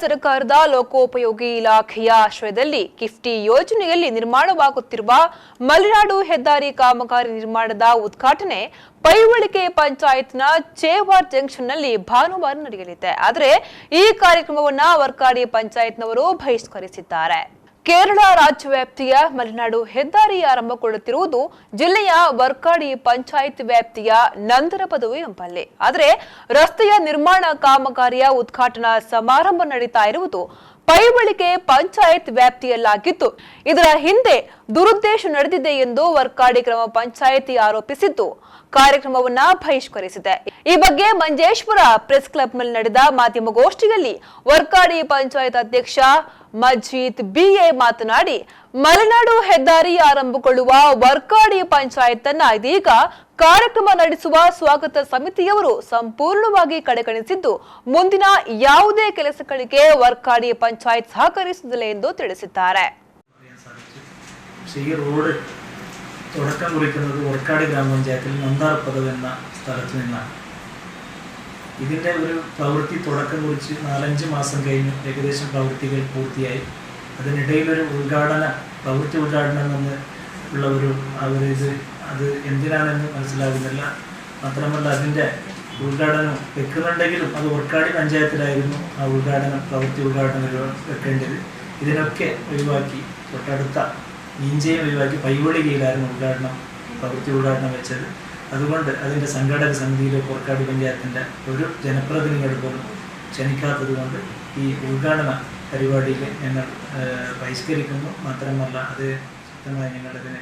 ಸರ್ಕಾರದ ಲೋಕೋಪಯೋಗಿ ಇಲಾಖೆಯ ಆಶ್ರಯದಲ್ಲಿ ಕಿಫ್ಟಿ ಯೋಜನೆಯಲ್ಲಿ ನಿರ್ಮಾಣವಾಗುತ್ತಿರುವ ಮಲೆನಾಡು ಹೆದ್ದಾರಿ ಕಾಮಗಾರಿ ನಿರ್ಮಾಣದ ಉದ್ಘಾಟನೆ ಪೈವಳಿಕೆ ಪಂಚಾಯತ್ನ ಚೇವಾರ್ ಜಂಕ್ಷನ್ನಲ್ಲಿ ಭಾನುವಾರ ನಡೆಯಲಿದೆ. ಆದರೆ ಈ ಕಾರ್ಯಕ್ರಮವನ್ನು ವರ್ಕಾಡಿ ಪಂಚಾಯತ್ನವರು ಬಹಿಷ್ಕರಿಸಿದ್ದಾರೆ. ಕೇರಳ ರಾಜ್ಯ ವ್ಯಾಪ್ತಿಯ ಮಲೆನಾಡು ಹೆದ್ದಾರಿ ಆರಂಭಗೊಳ್ಳುತ್ತಿರುವುದು ಜಿಲ್ಲೆಯ ವರ್ಕಾಡಿ ಪಂಚಾಯತ್ ವ್ಯಾಪ್ತಿಯ ನಂದರಪದವು ಎಂಬಲ್ಲಿ. ಆದರೆ ರಸ್ತೆಯ ನಿರ್ಮಾಣ ಕಾಮಗಾರಿಯ ಉದ್ಘಾಟನಾ ಸಮಾರಂಭ ನಡೀತಾ ಇರುವುದು ಪೈವಳಿಕೆ ಪಂಚಾಯತ್ ವ್ಯಾಪ್ತಿಯಲ್ಲಾಗಿದ್ದು ಇದರ ಹಿಂದೆ ದುರುದ್ದೇಶ ನಡೆದಿದೆ ಎಂದು ವರ್ಕಾಡಿ ಗ್ರಾಮ ಪಂಚಾಯತಿ ಆರೋಪಿಸಿದ್ದು ಕಾರ್ಯಕ್ರಮವನ್ನ ಬಹಿಷ್ಕರಿಸಿದೆ. ಈ ಬಗ್ಗೆ ಮಂಜೇಶ್ವರ ಪ್ರೆಸ್ ಕ್ಲಬ್ನಲ್ಲಿ ನಡೆದ ಮಾಧ್ಯಮಗೋಷ್ಠಿಯಲ್ಲಿ ವರ್ಕಾಡಿ ಪಂಚಾಯತ್ ಅಧ್ಯಕ್ಷ ಮಜೀದ್ ಬಿಎ ಮಾತನಾಡಿ, ಮಲೆನಾಡು ಹೆದ್ದಾರಿ ಆರಂಭಗೊಳ್ಳುವ ವರ್ಕಾಡಿ ಪಂಚಾಯತ್ ಅನ್ನ ಇದೀಗ ಕಾರ್ಯಕ್ರಮ ನಡೆಸುವ ಸ್ವಾಗತ ಸಮಿತಿಯವರು ಸಂಪೂರ್ಣವಾಗಿ ಕಡೆಗಣಿಸಿದ್ದು ಮುಂದಿನ ಯಾವುದೇ ಕೆಲಸಗಳಿಗೆ ವರ್ಕಾಡಿ ಪಂಚಾಯತ್ ಸಹಕರಿಸುವುದಿಲ್ಲ ಎಂದು ತಿಳಿಸಿದ್ದಾರೆ. തുടക്കം കുറിക്കുന്നത് വർക്കാടി ഗ്രാമപഞ്ചായത്തിൽ നന്ദാർപദം എന്ന സ്ഥലത്ത് നിന്നാണ്. ഇതിൻ്റെ ഒരു പ്രവൃത്തി തുടക്കം കുറിച്ച് 4-5 മാസം കഴിഞ്ഞു. ഏകദേശം പ്രവൃത്തികൾ പൂർത്തിയായി. അതിനിടയിലൊരു പ്രവൃത്തി ഉദ്ഘാടനം എന്ന് ഉള്ള അത് എന്തിനാണെന്ന് മനസ്സിലാകുന്നില്ല. മാത്രമല്ല അതിൻ്റെ ഉദ്ഘാടനം വെക്കുന്നുണ്ടെങ്കിലും അത് വർക്കാടി പഞ്ചായത്തിലായിരുന്നു ആ പ്രവൃത്തി ഉദ്ഘാടനം വെക്കേണ്ടത്. ഇതിനൊക്കെ ഒഴിവാക്കി തൊട്ടടുത്ത ഈഞ്ചയും ഒഴിവാക്കി പൈവളികയിലായിരുന്നു പ്രവൃത്തി ഉദ്ഘാടനം വെച്ചത്. അതുകൊണ്ട് അതിൻ്റെ സംഘാടക സമിതിയിലെ വർക്കാടി പഞ്ചായത്തിൻ്റെ ഒരു ജനപ്രതിനിധികൾ പോലും ക്ഷണിക്കാത്തത് കൊണ്ട് ഈ ഉദ്ഘാടന പരിപാടിയിൽ ഞങ്ങൾ ബഹിഷ്കരിക്കുന്നു. മാത്രമല്ല അത് ശക്തമായി ഞങ്ങളതിനെ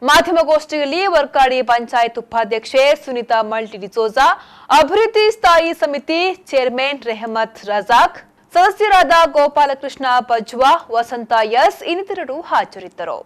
ಮಾಧ್ಯಮಗೋಷ್ಠಿಯಲ್ಲಿ ವರ್ಕಾಡಿ ಪಂಚಾಯತ್ ಉಪಾಧ್ಯಕ್ಷೆ ಸುನಿತಾ ಮಲ್ಟಿ ಡಿಸೋಜಾ, ಅಭಿವೃದ್ಧಿ ಸ್ಥಾಯಿ ಸಮಿತಿ ಚೇರ್ಮನ್ ರೆಹಮತ್ ರಜಾಕ್, ಸದಸ್ಯರಾದ ಗೋಪಾಲಕೃಷ್ಣ ಪಜ್ವಾ, ವಸಂತ ಎಸ್ ಇನ್ನಿತರರು ಹಾಜರಿದ್ದರು.